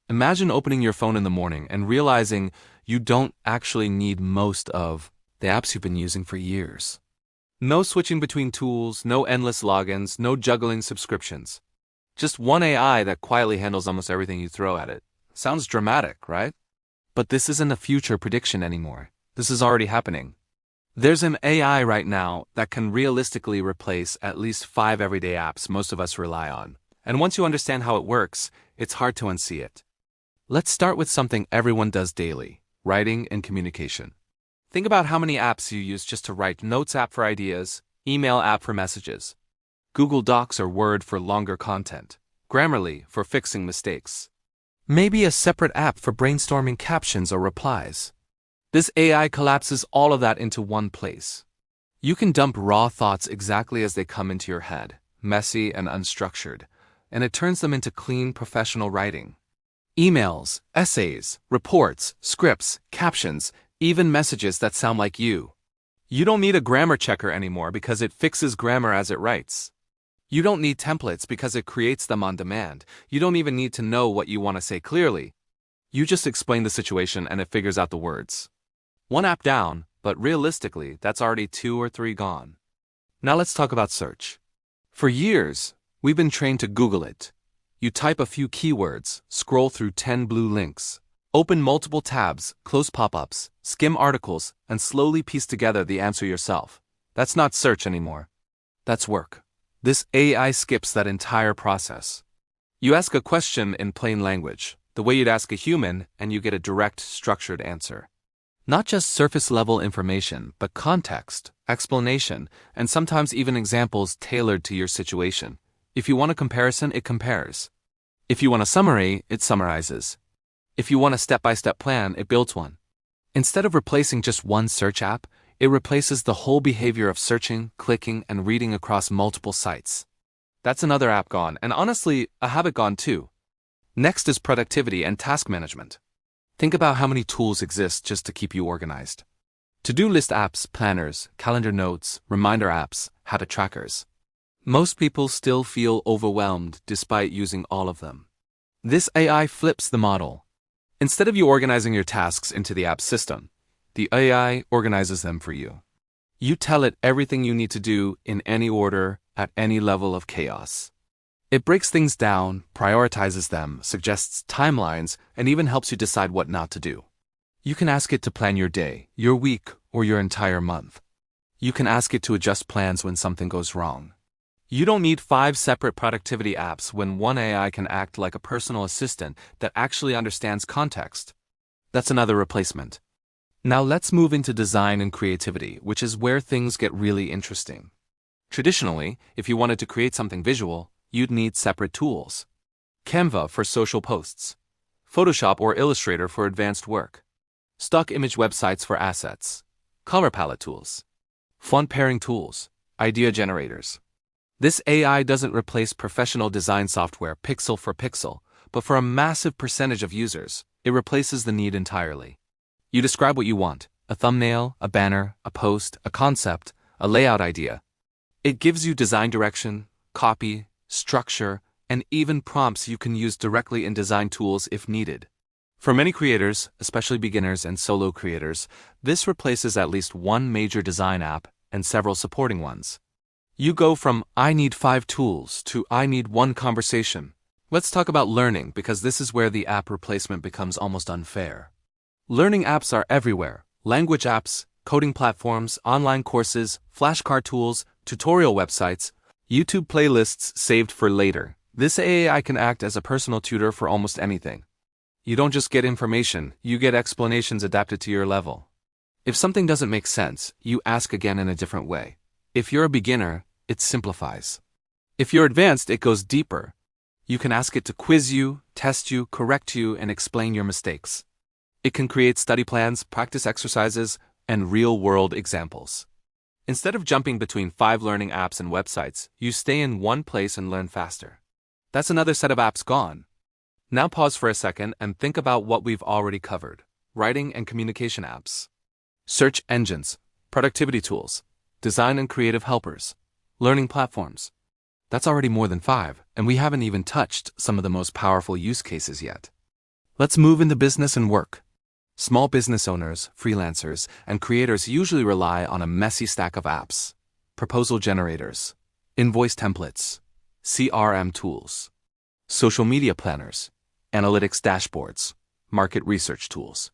Imagine opening your phone in the morning and realizing you don't actually need most of the apps you've been using for years. No switching between tools, no endless logins, no juggling subscriptions. Just one AI that quietly handles almost everything you throw at it. Sounds dramatic, right? But this isn't a future prediction anymore. This is already happening. There's an AI right now that can realistically replace at least 5 everyday apps most of us rely on. And once you understand how it works, it's hard to unsee it. Let's start with something everyone does daily: writing and communication. Think about how many apps you use just to write: Notes app for ideas, email app for messages, Google Docs or Word for longer content, Grammarly for fixing mistakes. Maybe a separate app for brainstorming captions or replies. This AI collapses all of that into one place. You can dump raw thoughts exactly as they come into your head, messy and unstructured, and it turns them into clean, professional writing. Emails, essays, reports, scripts, captions, even messages that sound like you. You don't need a grammar checker anymore because it fixes grammar as it writes. You don't need templates because it creates them on demand. You don't even need to know what you want to say clearly. You just explain the situation and it figures out the words. One app down, but realistically, that's already 2 or 3 gone. Now let's talk about search. For years, we've been trained to Google it. You type a few keywords, scroll through 10 blue links, open multiple tabs, close pop-ups, skim articles, and slowly piece together the answer yourself. That's not search anymore. That's work. This AI skips that entire process. You ask a question in plain language, the way you'd ask a human, and you get a direct, structured answer. Not just surface-level information, but context, explanation, and sometimes even examples tailored to your situation. If you want a comparison, it compares. If you want a summary, it summarizes. If you want a step-by-step plan, it builds one. Instead of replacing just one search app, it replaces the whole behavior of searching, clicking, and reading across multiple sites. That's another app gone, and honestly, a habit gone too. Next is productivity and task management. Think about how many tools exist just to keep you organized. To-do list apps, planners, calendar notes, reminder apps, habit trackers. Most people still feel overwhelmed despite using all of them. This AI flips the model. Instead of you organizing your tasks into the app system, the AI organizes them for you. You tell it everything you need to do in any order, at any level of chaos. It breaks things down, prioritizes them, suggests timelines, and even helps you decide what not to do. You can ask it to plan your day, your week, or your entire month. You can ask it to adjust plans when something goes wrong. You don't need 5 separate productivity apps when one AI can act like a personal assistant that actually understands context. That's another replacement. Now let's move into design and creativity, which is where things get really interesting. Traditionally, if you wanted to create something visual, you'd need separate tools. Canva for social posts, Photoshop or Illustrator for advanced work, stock image websites for assets, color palette tools, font pairing tools, idea generators. This AI doesn't replace professional design software pixel for pixel, but for a massive percentage of users, it replaces the need entirely. You describe what you want: a thumbnail, a banner, a post, a concept, a layout idea. It gives you design direction, copy, structure, and even prompts you can use directly in design tools if needed. For many creators, especially beginners and solo creators, this replaces at least one major design app and several supporting ones. You go from "I need 5 tools" to "I need 1 conversation." Let's talk about learning, because this is where the app replacement becomes almost unfair. Learning apps are everywhere: language apps, coding platforms, online courses, flashcard tools, tutorial websites, YouTube playlists saved for later. This AI can act as a personal tutor for almost anything. You don't just get information, you get explanations adapted to your level. If something doesn't make sense, you ask again in a different way. If you're a beginner, it simplifies. If you're advanced, it goes deeper. You can ask it to quiz you, test you, correct you, and explain your mistakes. It can create study plans, practice exercises, and real-world examples. Instead of jumping between 5 learning apps and websites, you stay in one place and learn faster. That's another set of apps gone. Now pause for a second and think about what we've already covered: writing and communication apps, search engines, productivity tools, design and creative helpers, learning platforms. That's already more than 5, and we haven't even touched some of the most powerful use cases yet. Let's move into business and work. Small business owners, freelancers, and creators usually rely on a messy stack of apps: proposal generators, invoice templates, CRM tools, social media planners, analytics dashboards, market research tools.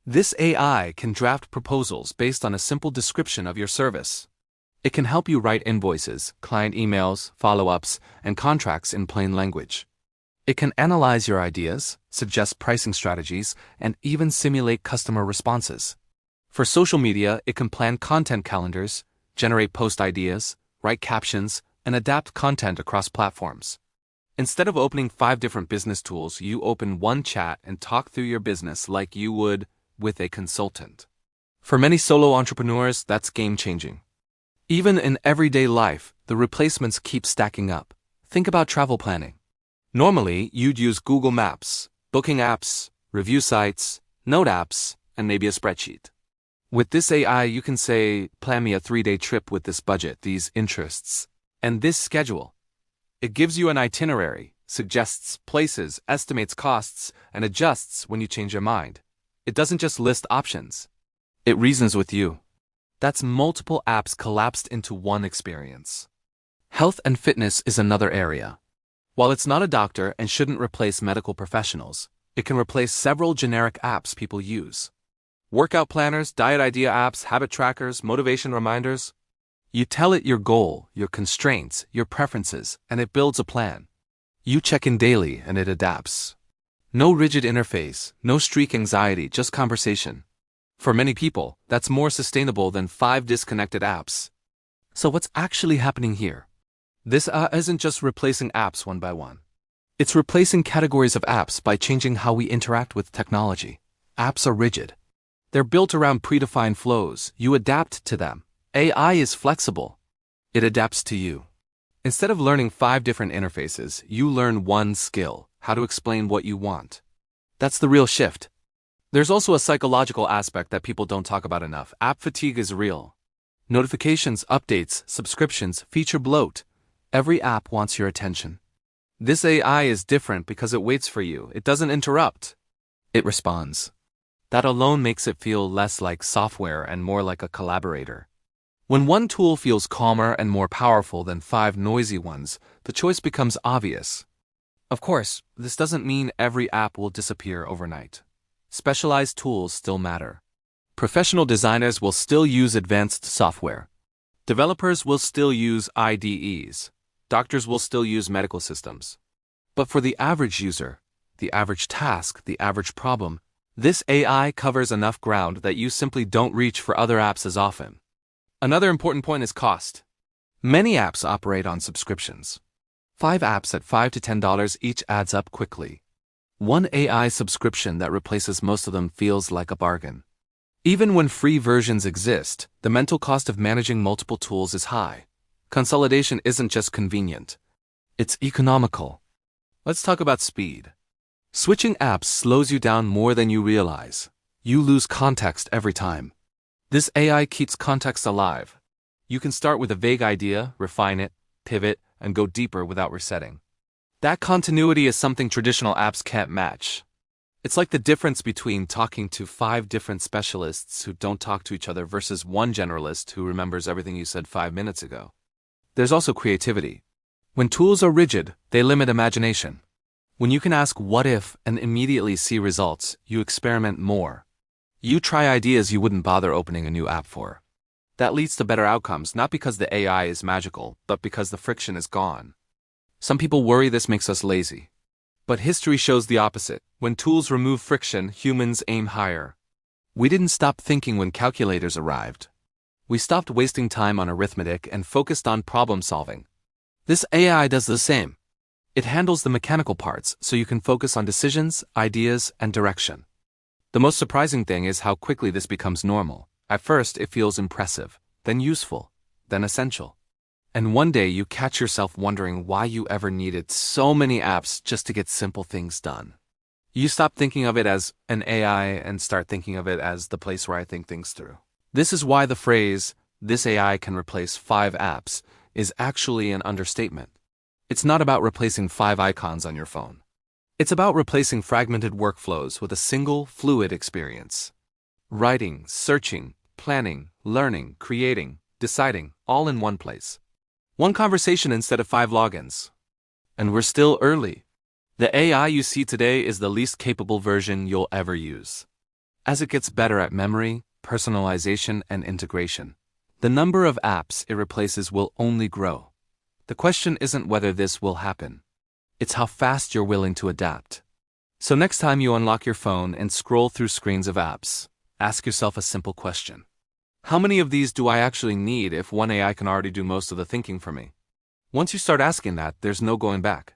This AI can draft proposals based on a simple description of your service. It can help you write invoices, client emails, follow-ups, and contracts in plain language. It can analyze your ideas, suggest pricing strategies, and even simulate customer responses. For social media, it can plan content calendars, generate post ideas, write captions, and adapt content across platforms. Instead of opening 5 different business tools, you open one chat and talk through your business like you would with a consultant. For many solo entrepreneurs, that's game-changing. Even in everyday life, the replacements keep stacking up. Think about travel planning. Normally, you'd use Google Maps, booking apps, review sites, note apps, and maybe a spreadsheet. With this AI, you can say, plan me a 3-day trip with this budget, these interests, and this schedule. It gives you an itinerary, suggests places, estimates costs, and adjusts when you change your mind. It doesn't just list options. It reasons with you. That's multiple apps collapsed into one experience. Health and fitness is another area. While it's not a doctor and shouldn't replace medical professionals, it can replace several generic apps people use. Workout planners, diet idea apps, habit trackers, motivation reminders. You tell it your goal, your constraints, your preferences, and it builds a plan. You check in daily and it adapts. No rigid interface, no streak anxiety, just conversation. For many people, that's more sustainable than 5 disconnected apps. So what's actually happening here? This isn't just replacing apps one by one. It's replacing categories of apps by changing how we interact with technology. Apps are rigid. They're built around predefined flows. You adapt to them. AI is flexible. It adapts to you. Instead of learning 5 different interfaces, you learn one skill: how to explain what you want. That's the real shift. There's also a psychological aspect that people don't talk about enough. App fatigue is real. Notifications, updates, subscriptions, feature bloat. Every app wants your attention. This AI is different because it waits for you. It doesn't interrupt. It responds. That alone makes it feel less like software and more like a collaborator. When one tool feels calmer and more powerful than 5 noisy ones, the choice becomes obvious. Of course, this doesn't mean every app will disappear overnight. Specialized tools still matter. Professional designers will still use advanced software. Developers will still use IDEs. Doctors will still use medical systems. But for the average user, the average task, the average problem, this AI covers enough ground that you simply don't reach for other apps as often. Another important point is cost. Many apps operate on subscriptions. 5 apps at $5 to $10 each adds up quickly. One AI subscription that replaces most of them feels like a bargain. Even when free versions exist, the mental cost of managing multiple tools is high. Consolidation isn't just convenient. It's economical. Let's talk about speed. Switching apps slows you down more than you realize. You lose context every time. This AI keeps context alive. You can start with a vague idea, refine it, pivot, and go deeper without resetting. That continuity is something traditional apps can't match. It's like the difference between talking to 5 different specialists who don't talk to each other versus one generalist who remembers everything you said 5 minutes ago. There's also creativity. When tools are rigid, they limit imagination. When you can ask what if and immediately see results, you experiment more. You try ideas you wouldn't bother opening a new app for. That leads to better outcomes, not because the AI is magical, but because the friction is gone. Some people worry this makes us lazy. But history shows the opposite. When tools remove friction, humans aim higher. We didn't stop thinking when calculators arrived. We stopped wasting time on arithmetic and focused on problem solving. This AI does the same. It handles the mechanical parts so you can focus on decisions, ideas, and direction. The most surprising thing is how quickly this becomes normal. At first, it feels impressive, then useful, then essential. And one day you catch yourself wondering why you ever needed so many apps just to get simple things done. You stop thinking of it as an AI and start thinking of it as the place where I think things through. This is why the phrase, "this AI can replace 5 apps," is actually an understatement. It's not about replacing 5 icons on your phone. It's about replacing fragmented workflows with a single, fluid experience. Writing, searching, planning, learning, creating, deciding, all in one place. One conversation instead of 5 logins. And we're still early. The AI you see today is the least capable version you'll ever use. As it gets better at memory, personalization, and integration, the number of apps it replaces will only grow. The question isn't whether this will happen. It's how fast you're willing to adapt. So next time you unlock your phone and scroll through screens of apps, ask yourself a simple question. How many of these do I actually need if one AI can already do most of the thinking for me? Once you start asking that, there's no going back.